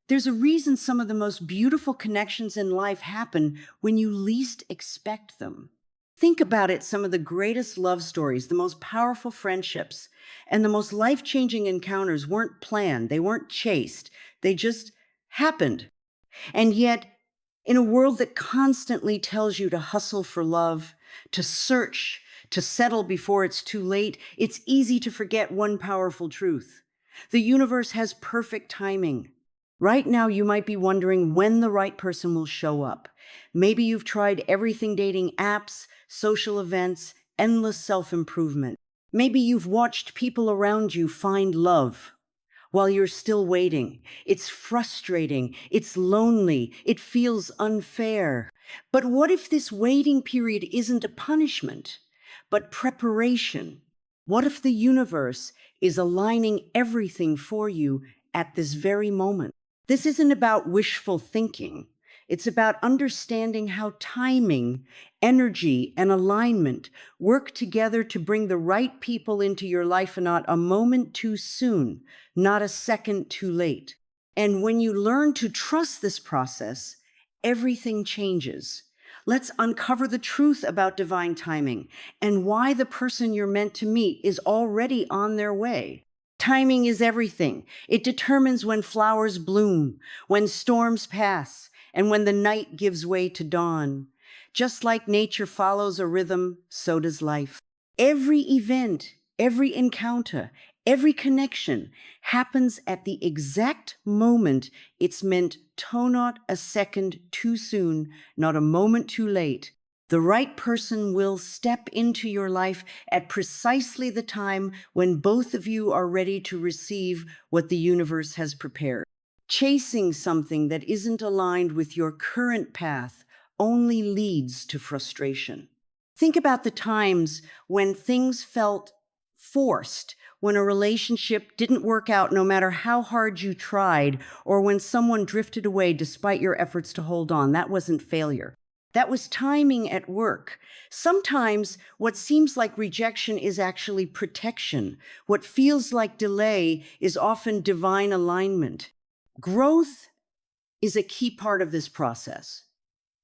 There's a reason some of the most beautiful connections in life happen when you least expect them. Think about it, some of the greatest love stories, the most powerful friendships, and the most life changing encounters weren't planned, they weren't chased, they just happened. And yet, in a world that constantly tells you to hustle for love, to search, to settle before it's too late, it's easy to forget one powerful truth. The universe has perfect timing. Right now, you might be wondering when the right person will show up. Maybe you've tried everything: dating apps, social events, endless self improvement. Maybe you've watched people around you find love while you're still waiting. It's frustrating, it's lonely, it feels unfair. But what if this waiting period isn't a punishment, but preparation? What if the universe is aligning everything for you at this very moment? This isn't about wishful thinking. It's about understanding how timing, energy, and alignment work together to bring the right people into your life, and not a moment too soon, not a second too late. And when you learn to trust this process, everything changes. Let's uncover the truth about divine timing and why the person you're meant to meet is already on their way. Timing is everything. It determines when flowers bloom, when storms pass, and when the night gives way to dawn. Just like nature follows a rhythm, so does life. Every event, every encounter, every connection happens at the exact moment it's meant to, not a second too soon, not a moment too late. The right person will step into your life at precisely the time when both of you are ready to receive what the universe has prepared. Chasing something that isn't aligned with your current path only leads to frustration. Think about the times when things felt forced, when a relationship didn't work out no matter how hard you tried, or when someone drifted away despite your efforts to hold on. That wasn't failure. That was timing at work. Sometimes what seems like rejection is actually protection. What feels like delay is often divine alignment. Growth is a key part of this process.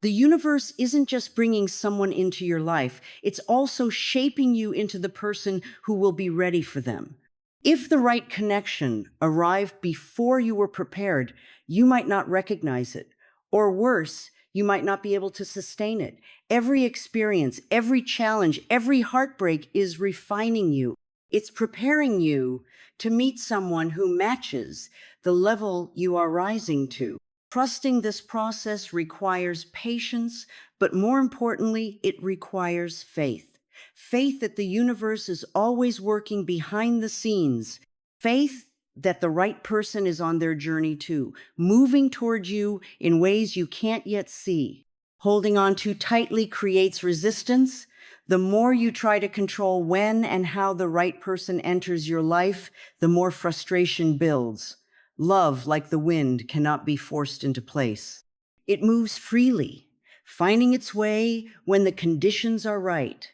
The universe isn't just bringing someone into your life, it's also shaping you into the person who will be ready for them. If the right connection arrived before you were prepared, you might not recognize it. Or worse, you might not be able to sustain it. Every experience, every challenge, every heartbreak is refining you. It's preparing you to meet someone who matches the level you are rising to. Trusting this process requires patience, but more importantly, it requires faith. Faith that the universe is always working behind the scenes. Faith that the right person is on their journey too, moving toward you in ways you can't yet see. Holding on too tightly creates resistance. The more you try to control when and how the right person enters your life, the more frustration builds. Love, like the wind, cannot be forced into place. It moves freely, finding its way when the conditions are right.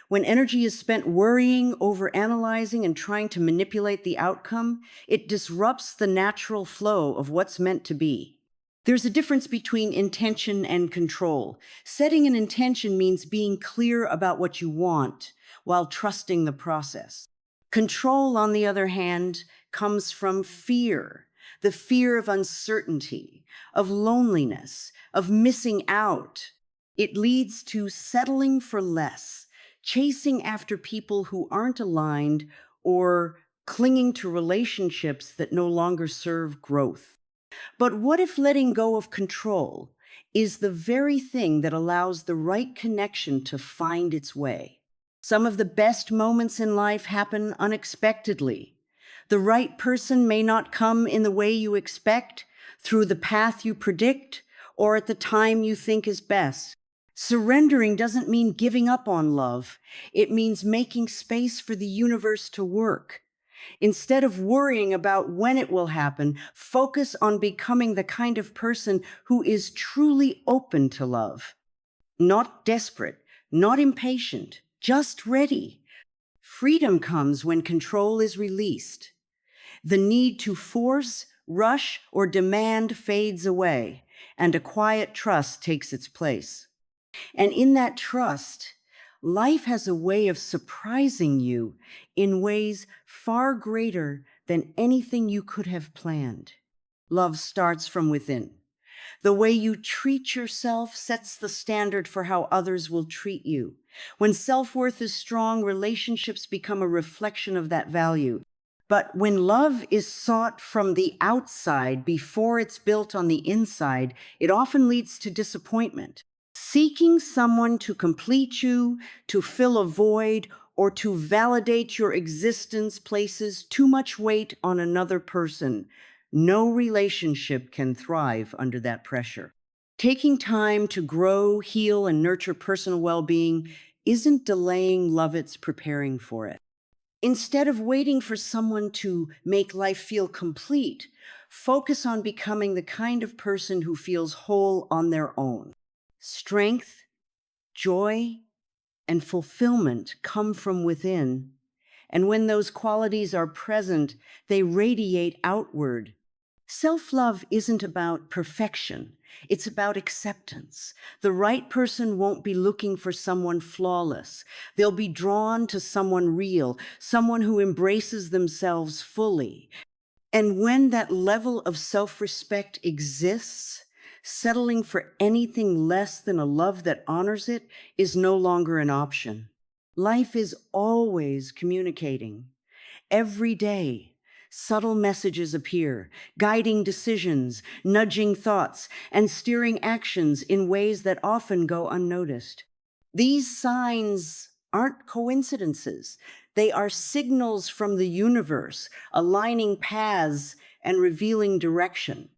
When energy is spent worrying, overanalyzing, and trying to manipulate the outcome, it disrupts the natural flow of what's meant to be. There's a difference between intention and control. Setting an intention means being clear about what you want while trusting the process. Control, on the other hand, comes from fear. The fear of uncertainty, of loneliness, of missing out. It leads to settling for less, chasing after people who aren't aligned, or clinging to relationships that no longer serve growth. But what if letting go of control is the very thing that allows the right connection to find its way? Some of the best moments in life happen unexpectedly. The right person may not come in the way you expect, through the path you predict, or at the time you think is best. Surrendering doesn't mean giving up on love. It means making space for the universe to work. Instead of worrying about when it will happen, focus on becoming the kind of person who is truly open to love. Not desperate, not impatient, just ready. Freedom comes when control is released. The need to force rush, or demand fades away, and a quiet trust takes its place. And in that trust, life has a way of surprising you in ways far greater than anything you could have planned. Love starts from within. The way you treat yourself sets the standard for how others will treat you. When self-worth is strong, relationships become a reflection of that value. But when love is sought from the outside before it's built on the inside, it often leads to disappointment. Seeking someone to complete you, to fill a void, or to validate your existence places too much weight on another person. No relationship can thrive under that pressure. Taking time to grow, heal, and nurture personal well-being isn't delaying love, it's preparing for it. Instead of waiting for someone to make life feel complete, focus on becoming the kind of person who feels whole on their own. Strength, joy, and fulfillment come from within, and when those qualities are present, they radiate outward. Self-love isn't about perfection, it's about acceptance. The right person won't be looking for someone flawless. They'll be drawn to someone real, someone who embraces themselves fully. And when that level of self-respect exists, settling for anything less than a love that honors it is no longer an option. Life is always communicating. Every day, subtle messages appear, guiding decisions, nudging thoughts, and steering actions in ways that often go unnoticed. These signs aren't coincidences. They are signals from the universe, aligning paths and revealing direction.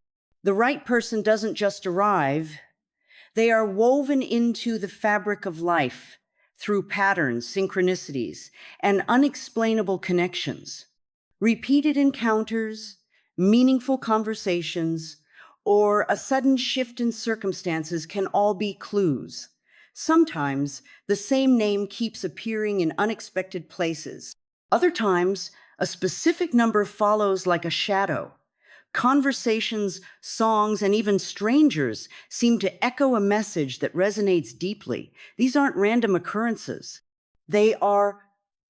The right person doesn't just arrive, they are woven into the fabric of life through patterns, synchronicities, and unexplainable connections. Repeated encounters, meaningful conversations, or a sudden shift in circumstances can all be clues. Sometimes the same name keeps appearing in unexpected places. Other times, a specific number follows like a shadow. Conversations, songs, and even strangers seem to echo a message that resonates deeply. These aren't random occurrences. They are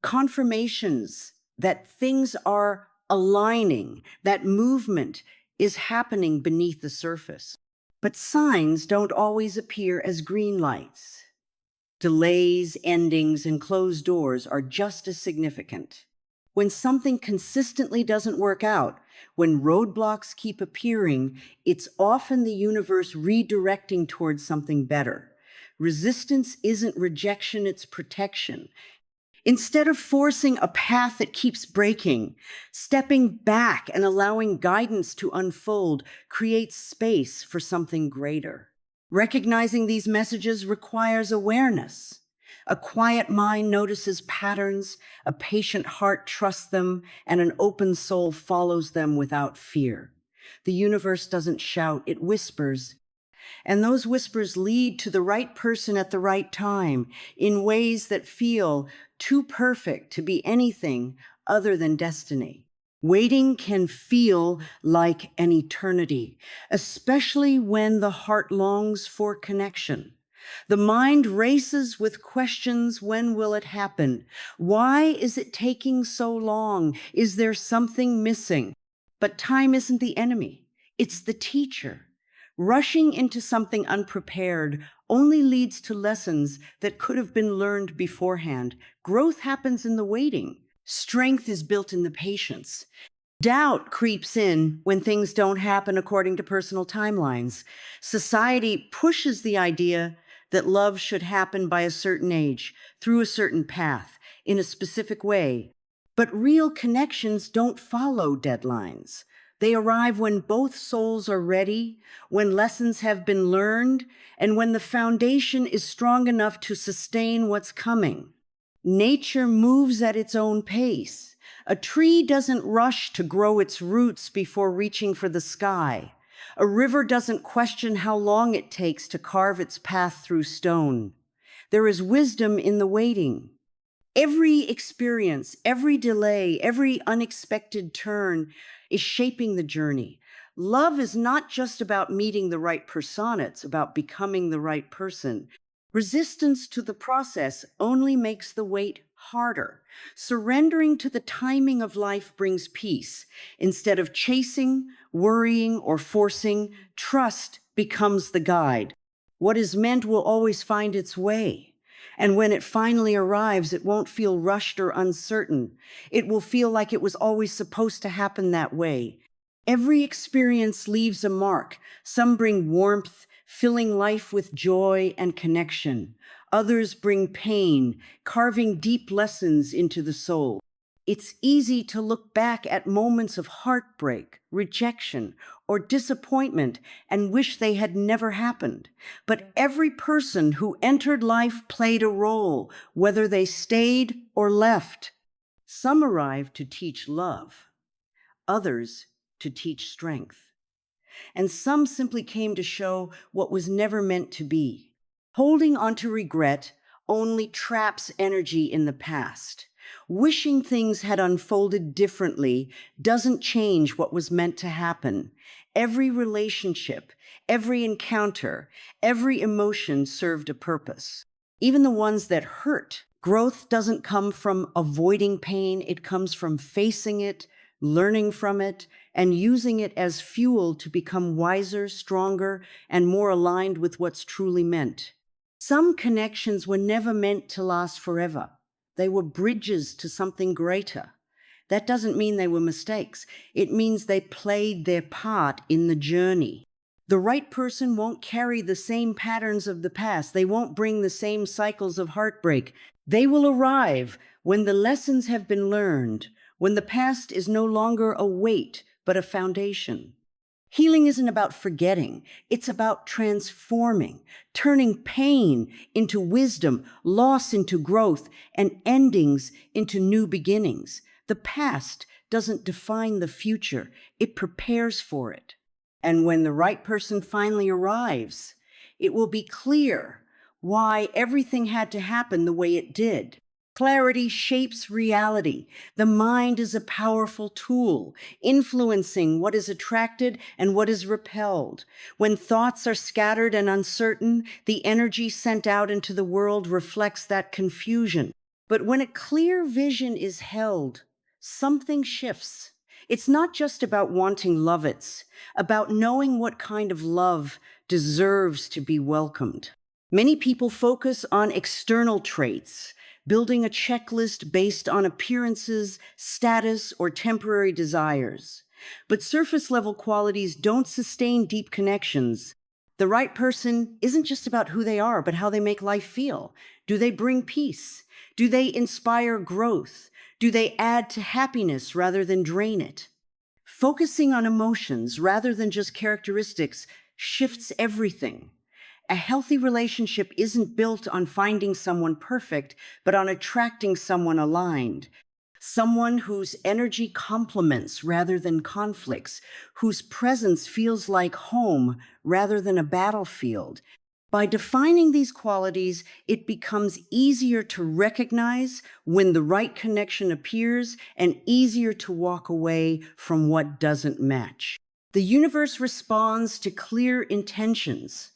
confirmations that things are aligning, that movement is happening beneath the surface. But signs don't always appear as green lights. Delays, endings, and closed doors are just as significant. When something consistently doesn't work out, when roadblocks keep appearing, it's often the universe redirecting towards something better. Resistance isn't rejection, it's protection. Instead of forcing a path that keeps breaking, stepping back and allowing guidance to unfold creates space for something greater. Recognizing these messages requires awareness. A quiet mind notices patterns, a patient heart trusts them, and an open soul follows them without fear. The universe doesn't shout, it whispers. And those whispers lead to the right person at the right time in ways that feel too perfect to be anything other than destiny. Waiting can feel like an eternity, especially when the heart longs for connection. The mind races with questions: when will it happen? Why is it taking so long? Is there something missing? But time isn't the enemy, it's the teacher. Rushing into something unprepared only leads to lessons that could have been learned beforehand. Growth happens in the waiting. Strength is built in the patience. Doubt creeps in when things don't happen according to personal timelines. Society pushes the idea that love should happen by a certain age, through a certain path, in a specific way. But real connections don't follow deadlines. They arrive when both souls are ready, when lessons have been learned, and when the foundation is strong enough to sustain what's coming. Nature moves at its own pace. A tree doesn't rush to grow its roots before reaching for the sky. A river doesn't question how long it takes to carve its path through stone. There is wisdom in the waiting. Every experience, every delay, every unexpected turn is shaping the journey. Love is not just about meeting the right persona, it's about becoming the right person. Resistance to the process only makes the wait harder. Surrendering to the timing of life brings peace. Instead of chasing, worrying, or forcing, trust becomes the guide. What is meant will always find its way. And when it finally arrives, it won't feel rushed or uncertain. It will feel like it was always supposed to happen that way. Every experience leaves a mark. Some bring warmth, filling life with joy and connection. Others bring pain, carving deep lessons into the soul. It's easy to look back at moments of heartbreak, rejection, or disappointment and wish they had never happened. But every person who entered life played a role, whether they stayed or left. Some arrived to teach love, others to teach strength, and some simply came to show what was never meant to be. Holding on to regret only traps energy in the past. Wishing things had unfolded differently doesn't change what was meant to happen. Every relationship, every encounter, every emotion served a purpose. Even the ones that hurt. Growth doesn't come from avoiding pain, it comes from facing it, learning from it, and using it as fuel to become wiser, stronger, and more aligned with what's truly meant. Some connections were never meant to last forever. They were bridges to something greater. That doesn't mean they were mistakes. It means they played their part in the journey. The right person won't carry the same patterns of the past. They won't bring the same cycles of heartbreak. They will arrive when the lessons have been learned, when the past is no longer a weight, but a foundation. Healing isn't about forgetting. It's about transforming, turning pain into wisdom, loss into growth, and endings into new beginnings. The past doesn't define the future. It prepares for it. And when the right person finally arrives, it will be clear why everything had to happen the way it did. Clarity shapes reality. The mind is a powerful tool, influencing what is attracted and what is repelled. When thoughts are scattered and uncertain, the energy sent out into the world reflects that confusion. But when a clear vision is held, something shifts. It's not just about wanting love, it's about knowing what kind of love deserves to be welcomed. Many people focus on external traits, building a checklist based on appearances, status, or temporary desires. But surface level qualities don't sustain deep connections. The right person isn't just about who they are, but how they make life feel. Do they bring peace? Do they inspire growth? Do they add to happiness rather than drain it? Focusing on emotions rather than just characteristics shifts everything. A healthy relationship isn't built on finding someone perfect, but on attracting someone aligned. Someone whose energy complements rather than conflicts, whose presence feels like home rather than a battlefield. By defining these qualities, it becomes easier to recognize when the right connection appears and easier to walk away from what doesn't match. The universe responds to clear intentions.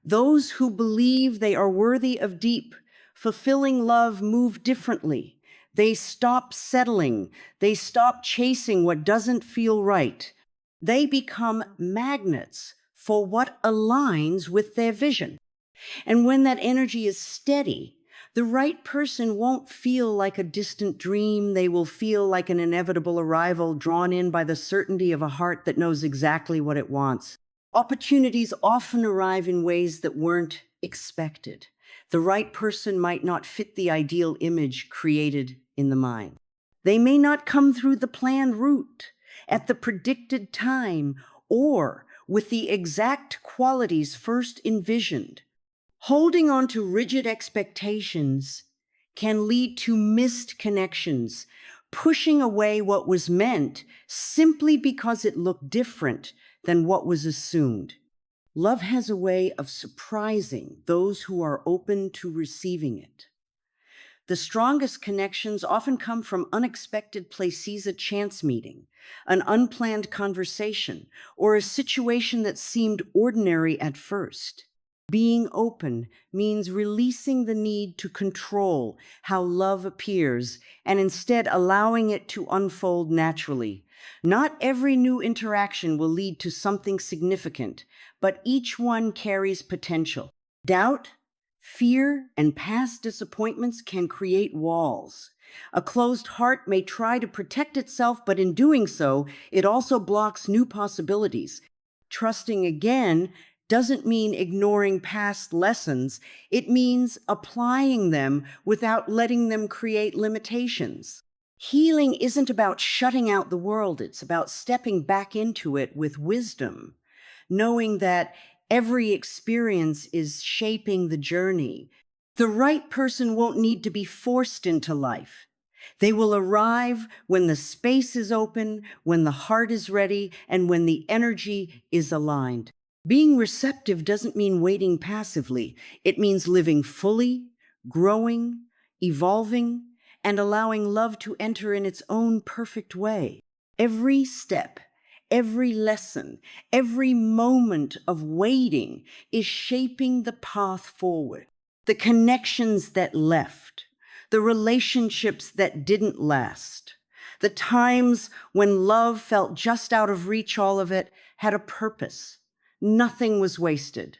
Those who believe they are worthy of deep, fulfilling love move differently. They stop settling. They stop chasing what doesn't feel right. They become magnets for what aligns with their vision. And when that energy is steady, the right person won't feel like a distant dream. They will feel like an inevitable arrival, drawn in by the certainty of a heart that knows exactly what it wants. Opportunities often arrive in ways that weren't expected. The right person might not fit the ideal image created in the mind. They may not come through the planned route, at the predicted time, or with the exact qualities first envisioned. Holding on to rigid expectations can lead to missed connections, pushing away what was meant simply because it looked different than what was assumed. Love has a way of surprising those who are open to receiving it. The strongest connections often come from unexpected places, a chance meeting, an unplanned conversation, or a situation that seemed ordinary at first. Being open means releasing the need to control how love appears and instead allowing it to unfold naturally. Not every new interaction will lead to something significant, but each one carries potential. Doubt, fear, and past disappointments can create walls. A closed heart may try to protect itself, but in doing so, it also blocks new possibilities. Trusting again doesn't mean ignoring past lessons. It means applying them without letting them create limitations. Healing isn't about shutting out the world, it's about stepping back into it with wisdom, knowing that every experience is shaping the journey. The right person won't need to be forced into life. They will arrive when the space is open, when the heart is ready, and when the energy is aligned. Being receptive doesn't mean waiting passively. It means living fully, growing, evolving, and allowing love to enter in its own perfect way. Every step, every lesson, every moment of waiting is shaping the path forward. The connections that left, the relationships that didn't last, the times when love felt just out of reach, all of it had a purpose. Nothing was wasted.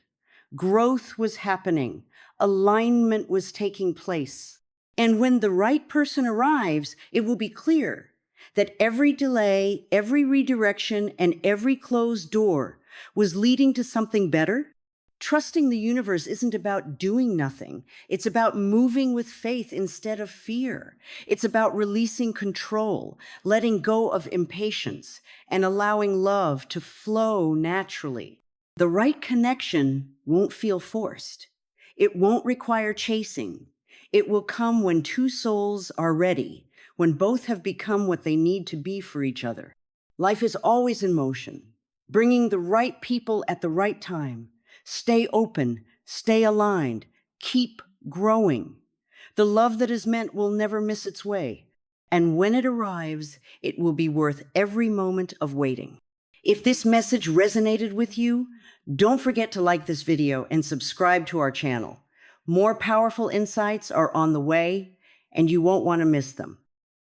Growth was happening. Alignment was taking place. And when the right person arrives, it will be clear that every delay, every redirection, and every closed door was leading to something better. Trusting the universe isn't about doing nothing. It's about moving with faith instead of fear. It's about releasing control, letting go of impatience, and allowing love to flow naturally. The right connection won't feel forced. It won't require chasing. It will come when two souls are ready, when both have become what they need to be for each other. Life is always in motion, bringing the right people at the right time. Stay open, stay aligned, keep growing. The love that is meant will never miss its way, and when it arrives, it will be worth every moment of waiting. If this message resonated with you, don't forget to like this video and subscribe to our channel. More powerful insights are on the way, and you won't want to miss them.